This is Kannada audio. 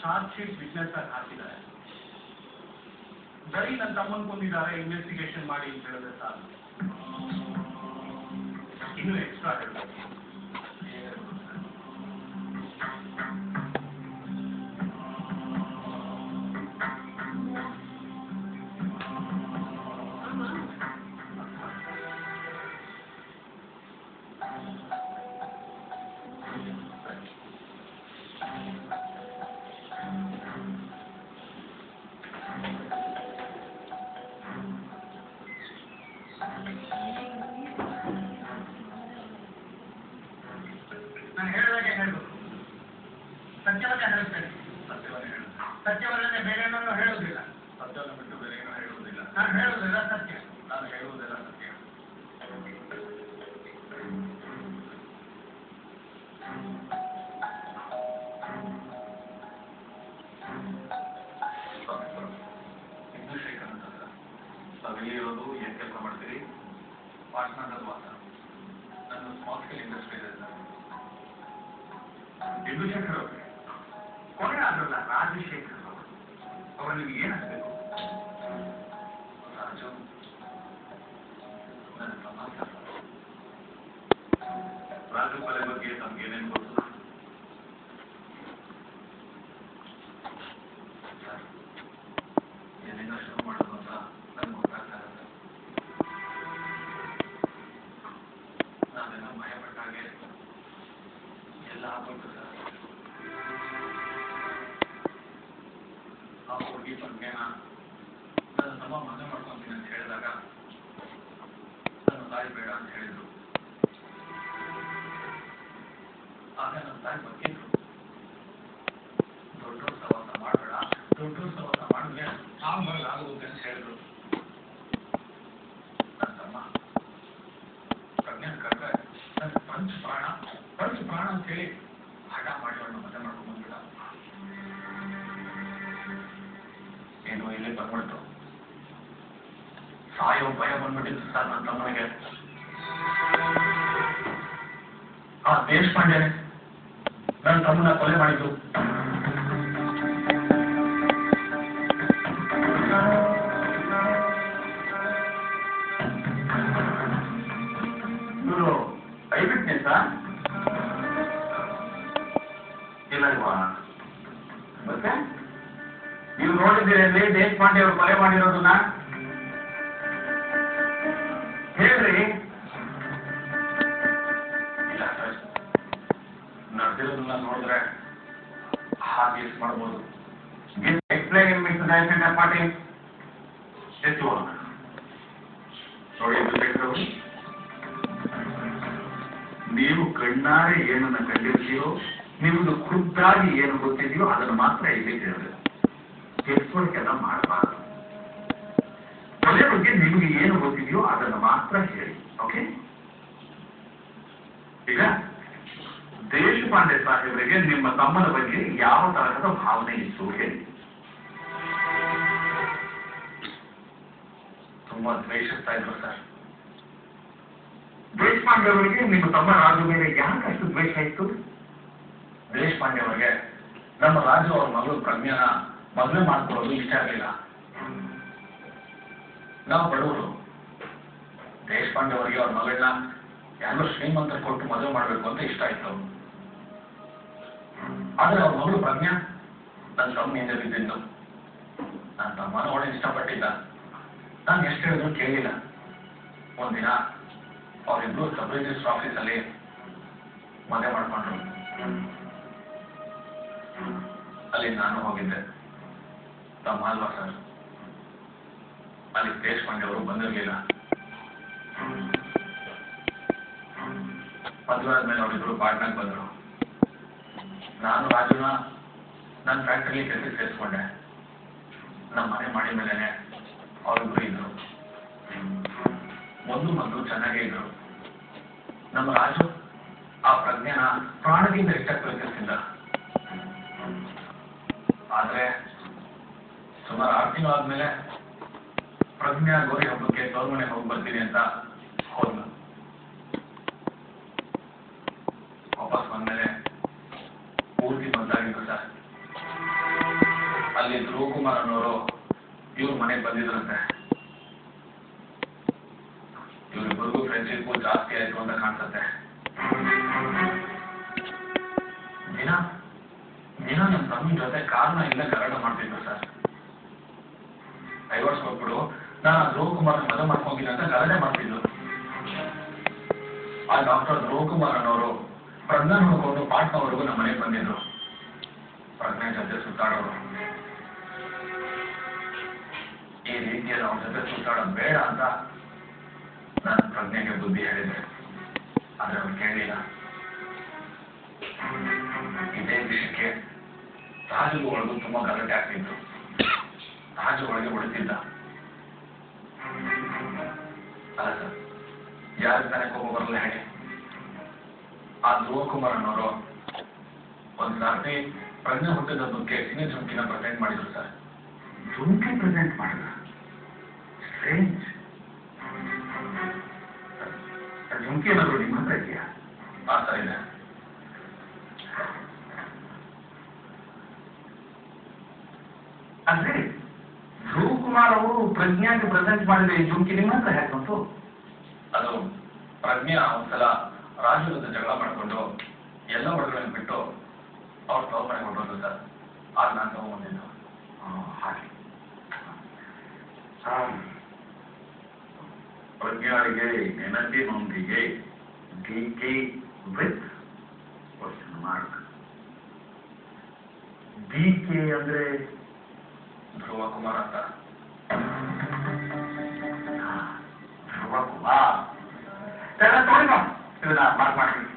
ಚಾರ್ಜ್ ಶೀಟ್ ವಿಟ್ನೆಸ್ ಆಗಿ ಹಾಕಿದ್ದಾರೆ. ಬರೀ ನನ್ನ ತಮ್ಮನ್ ಕೊಂದಿದ್ದಾರೆ, ಇನ್ವೆಸ್ಟಿಗೇಷನ್ ಮಾಡಿ ಅಂತ ಹೇಳಿದ್ರೆ ಸಾಕು. ಇನ್ನೂ ಎಕ್ಸ್ಟ್ರಾ ಹೇಳಬೇಕು. ನಾನು ಹೇಳಿದಾಗೆ ಹೇಳಬೇಕು. ಸತ್ಯವನ್ನೇ ಹೇಳ್ತೇನೆ. ಸತ್ಯವನ್ನೇ ಬೇರೆ ಏನೋ ಹೇಳುವುದಿಲ್ಲ. ಸತ್ಯವನ್ನು ಬಿಟ್ಟು ಬೇರೆ ಏನೋ ಹೇಳುವುದಿಲ್ಲ. ನಾನು ಹೇಳುವುದಿಲ್ಲ ಸತ್ಯ. ನಾನು ಹೇಳುವುದಿಲ್ಲ ಸತ್ಯ. ಇಂದುಶೇಖರ್ ಅಂತ ಸರ್. ತಾವೆಲ್ಲಿ ಇರೋದು, ಏನು ಕೆಲಸ ಮಾಡ್ತೀರಿ? ಪಾಟ್ನಾದಲ್ಲಿ ವಾಸ. ನನ್ನ ಸ್ಮಾಲ್ ಸ್ಕೇಲ್ ಇಂಡಸ್ಟ್ರಿ ಇದೆ ಸರ್. ಇಂದುಶೇಖರ್ ಅವರೇ, ಕೊನೆ ಆದ್ರಲ್ಲ ರಾಜಶೇಖರ್ ಅವರು. ಅವರು ನಿಮ್ಗೆ ಏನಾಗಬೇಕು? ರಾಜು ನನ್ನ ಸಮಾಜ. ರಾಜು ಕೊಲೆ ಬಗ್ಗೆ ತಮ್ಗೆ ಏನೇನು ಗೊತ್ತು? ಸರ್, ಎಲ್ಲಿಂದ ಶುರು ಮಾಡೋದು ಅಂತ ನನ್ಗೆ ಗೊತ್ತಾಗ್ತಾ ಇರುತ್ತೆ. ನಾವೆಲ್ಲ ಭಯಪಟ್ಟಾಗೆ ಎಲ್ಲ ಆಗೋಯ್ತು ಸರ್. ಆ ಹುಡುಗಿ ಪ್ರಜ್ಞೆನ ನನ್ನ ತಮ್ಮ ಮದುವೆ ಮಾಡ್ಕೊಂತೀನಿ ಅಂತ ಹೇಳಿದಾಗ ನನ್ನ ತಾಯಿ ಬೇಡ ಅಂತ ಹೇಳಿದ್ರು. ಆಗ ನನ್ನ ತಾಯಿ ಬಗ್ಗಿದ್ರು. ದೊಡ್ಡವ್ರ ಸವಾಸ ಮಾಡಬೇಡ, ದೊಡ್ಡವ್ರ ಸವಾಸ ಮಾಡಿದ್ರೆ ಆಗೋಗುತ್ತೆ ಅಂತ ಹೇಳಿದ್ರು. ನನ್ನ ತಮ್ಮ ಪ್ರಜ್ಞೆನ ಕಂಡ್ರೆ ನನ್ನ ಪಂಚ ಪ್ರಾಣ ಅಂತ ಹೇಳಿ ಹಠ ಮಾಡಿ ಅವಳನ್ನ ಮದುವೆ ಮಾಡ್ಕೊಂಡು ಬಂದ್ಬಿಡ. ಏನು ಇಲ್ಲಿ ಬಂದ್ಬಿಡ್ತು. ಸಾಯೋ ಭಯ ಬಂದ್ಬಿಟ್ಟಿತ್ತು ಸರ್ ನನ್ನ ತಮ್ಮನಿಗೆ. ಆ ದೇಶಪಾಂಡೆನೆ ನನ್ನ ತಮ್ಮನ ಕೊಲೆ ಮಾಡಿದ್ದು. ಇವರು ಐ ವಿಟ್ನೆಸ್ ಇಲ್ಲಲ್ವಾ? ಮತ್ತೆ ನೀವು ನೋಡಿದ್ದೀರಲ್ಲಿ ದೇಶಪಾಂಡೆ ಅವರು ಕೊಲೆ ಮಾಡಿರೋದನ್ನ? ಹೇಳ್ರಿ. ಇಲ್ಲ ಸರ್, ನಡೆದಿರೋದನ್ನ ನೋಡಿದ್ರೆ ಹಾಗೆ ಮಾಡ್ಬೋದು. Explain mister Patil. ಎಷ್ಟು ನೋಡಿ ಇಂದುಶೇಖರ್, ನೀವು ಕಣ್ಣಾರೆ ಏನನ್ನ ಕಂಡಿರ್ತೀರೋ, ನಿಮ್ದು ಖುದ್ದಾಗಿ ಏನು ಗೊತ್ತಿದೆಯೋ ಅದನ್ನು ಮಾತ್ರ ಇಲ್ಲಿ ಹೇಳಬೇಕು. ಕೆಲ್ಸಕ್ಕೆಲ್ಲ ಮಾಡಬಾರದು. ಕೊಲೆ ಬಗ್ಗೆ ನಿಮಗೆ ಏನು ಗೊತ್ತಿದೆಯೋ ಅದನ್ನು ಮಾತ್ರ ಹೇಳಿ. ಓಕೆ? ಈಗ ದೇಶಪಾಂಡೆ ಸಾಹೇಬರಿಗೆ ನಿಮ್ಮ ತಮ್ಮನ ಬಗ್ಗೆ ಯಾವ ತರಹದ ಭಾವನೆ ಇತ್ತು ಹೇಳಿ. ತುಂಬಾ ದ್ವೇಷಿಸ್ತಾ ಇದ್ರು ಸರ್. ದೇಶಪಾಂಡೆ ಅವರಿಗೆ ನಿಮ್ಮ ತಮ್ಮ ರಾಜು ಮೇಲೆ ಯಾಕೆ ಅಷ್ಟು ದ್ವೇಷ ಇತ್ತು? ದೇಶಪಾಂಡೆ ಅವರಿಗೆ ನಮ್ಮ ರಾಜು ಅವ್ರ ಮಗಳು ಪ್ರಜ್ಞೆನ ಮದುವೆ ಮಾಡ್ಕೊಳ್ಳೋದು ಇಷ್ಟ ಆಗಲಿಲ್ಲ. ನಾವು ಬಡವರು. ದೇಶಪಾಂಡೆ ಅವರಿಗೆ ಅವ್ರ ಮಗಳನ್ನ ಯಾರೋ ಶ್ರೀಮಂತರ ಕೊಟ್ಟು ಮದುವೆ ಮಾಡಬೇಕು ಅಂತ ಇಷ್ಟ ಆಯ್ತು. ಆದ್ರೆ ಅವ್ರ ಮಗಳು ಪ್ರಜ್ಞಾ ನನ್ನ ತಮ್ಮ ಹಿಂದೆ ಬಿದ್ದಿದ್ದು. ನನ್ನ ತಮ್ಮನ ಒಳ್ಳೆ ಇಷ್ಟಪಟ್ಟಿದ್ದ. ನಾನು ಎಷ್ಟು ಹೇಳಿದ್ರು ಕೇಳಿಲ್ಲ. ಒಂದಿನ ಅವರಿಬ್ರು ಸಬ್ ರಿಜಿಸ್ಟರ್ ಆಫೀಸಲ್ಲಿ ಮದುವೆ ಮಾಡ್ಕೊಂಡ್ರು. ಅಲ್ಲಿ ನಾನು ಹೋಗಿದ್ದೆ. ತಮ್ಮ ಅಲ್ವಾ ಸರ್? ಅಲ್ಲಿ ದೇಶಪಾಂಡೆ ಅವರು ಬಂದಿರಲಿಲ್ಲ. ಮದುವೆ ಆದ್ಮೇಲೆ ಅವರಿಬ್ರು ಪಾಟ್ನಾಗ್ ಬಂದರು. ನಾನು ರಾಜುನ ನನ್ನ ಫ್ಯಾಕ್ಟ್ರಿಲಿ ಕೆಲಸ ಸೇರಿಸ್ಕೊಂಡೆ. ನಮ್ಮ ಮನೆ ಮಾಡಿ ಮೇಲೇನೆ ಅವರಿಬ್ರು ಇದ್ರು. ಮೊದಲು ಚೆನ್ನಾಗೇ ಇದ್ರು. ನಮ್ಮ ರಾಜು ಆ ಪ್ರಜ್ಞೆನ ಪ್ರಾಣದಿಂದ ಇಷ್ಟಕ್ಕೆ ಪ್ರೀತಿಸ್ತಿದ್ದ. ಆದ್ರೆ ಸುಮಾರು 6 ತಿಂಗಳಾದ್ಮೇಲೆ ಪ್ರಜ್ಞಾ ಗೌರಿ ಹಬ್ಬಕ್ಕೆ ತವ್ರ ಮನೆಗೆ ಹೋಗಿ ಬರ್ತೀನಿ ಅಂತ ಹೋದ್ಲು. ವಾಪಸ್ ಬಂದ್ಮೇಲೆ ಪೂರ್ತಿ ಬಂದಾಗಿದ್ರು ಸರ್. ಮನೆಗೆ ಬಂದಿದ್ರಂತೆ. ಇವರಿಬ್ಬರಿಗೂ ಫ್ರೆಂಡ್ಶಿಪ್ ಜಾಸ್ತಿ ಆಯ್ತು ಅಂತ ಕಾಣಿಸುತ್ತೆ. ದಿನ ನನ್ನ ತಮ್ಮನ ಜೊತೆ ಕಾರಣ ಇಲ್ಲ ಗಲಾಟೆ ಮಾಡ್ತಿದ್ರು ಸರ್. ಡೈವರ್ಸ್ ಕೊಟ್ಬಿಡು, ನಾನು ಧ್ರುವಕುಮಾರ್ ಮದುವೆ ಮಾಡ್ಕೊಂಡಿಲ್ಲ ಅಂತ ಗಲಾಟೆ ಮಾಡ್ತಿದ್ರು. ಆ ಡಾಕ್ಟರ್ ಧ್ರುವಕುಮಾರ್ ಅನ್ನೋರು ಪ್ರಜ್ಞಾ ನೋಡ್ಕೊಂಡು ಪಾಟ್ನವರೆಗೂ ನಮ್ಮ ಮನೆಗೆ ಬಂದಿದ್ರು. ಪ್ರಜ್ಞೆ ಜೊತೆ ಸುತ್ತಾಡೋರು. ಈ ರೀತಿಯಲ್ಲಿ ಅವ್ರ ಜೊತೆ ಸುತ್ತಾಡೋದು ಬೇಡ ಅಂತ ನಾನು ಪ್ರಜ್ಞೆಗೆ ಬುದ್ಧಿ ಹೇಳಿದೆ. ಆದ್ರೆ ಅವ್ರು ಕೇಳಲಿಲ್ಲ. ಇದೇ ವಿಷಯಕ್ಕೆ ರಾಜು ಒಳಗೂ ತುಂಬಾ ಗಲಾಟೆ ಆಗ್ತಿತ್ತು. ರಾಜು ಒಳಗೆ ಹೊಡಿತಿದ್ದ. ಅಲ್ಲ ಸರ್, ಯಾರು ತಾನೇ ಕೋಪ ಬರಲ್ಲ ಹೇಳಿ. ಆ ಧ್ರುವಕುಮಾರ್ ಅನ್ನೋರು ಒಂದ್ಸಾರಿ ಪ್ರಜ್ಞೆ ಹುಟ್ಟಿದ ಬಗ್ಗೆ ಸಿನಿ ಜುಮ್ಕಿನ ಪ್ರೆಸೆಂಟ್ ಮಾಡಿದ್ರು ಸರ್. ಜುಮ್ಕಿ ಪ್ರೆಸೆಂಟ್ ಮಾಡಿದ್ರ? ಸ್ಟ್ರೇಂಜ್. ಜುಮ್ಕಿ ಏನಾದ್ರು ನಿಮ್ಮ ಹತ್ರ ಇದೆಯಾ? ಆ ಸರ್ ಇದೆ. ಅಂದ್ರೆ ಧ್ರುವಕುಮಾರ್ ಅವರು ಪ್ರಜ್ಞಾಗೆ ಪ್ರೆಸೆಂಟ್ ಮಾಡಿದ ಈ ಜುಮ್ಕಿ ನಿಮ್ಮ ಹತ್ರ ಹೇಗೆ ಬಂತು? ಅದು ಪ್ರಜ್ಞಾ ಒಂದ್ಸಲ ರಾಜು ಜೊತೆ ಜಗಳ ಮಾಡಿಕೊಂಡು ಎಲ್ಲ ಒಳಗಳನ್ನು ಬಿಟ್ಟು ಅವ್ರು ತಗೊಂಡು ಹೊರಟೋದು ಸರ್. ಆಗ ನಾನು ತಗೊಂಡ್ಬಂದಿದ್ದು. ಹಾಗೆ ಪ್ರಜ್ಞಾಳಿಗೆ ನೆನಪಿನೊಂದಿಗೆ DK with question mark. DK ಅಂದ್ರೆ ಧ್ರುವಕುಮಾರ್ ಅಂತ. ಧ್ರುವಕುಮಾರ್ ಇದನ್ನ ಮಾರ್ಕ್ ಮಾಡ್ತೀನಿ.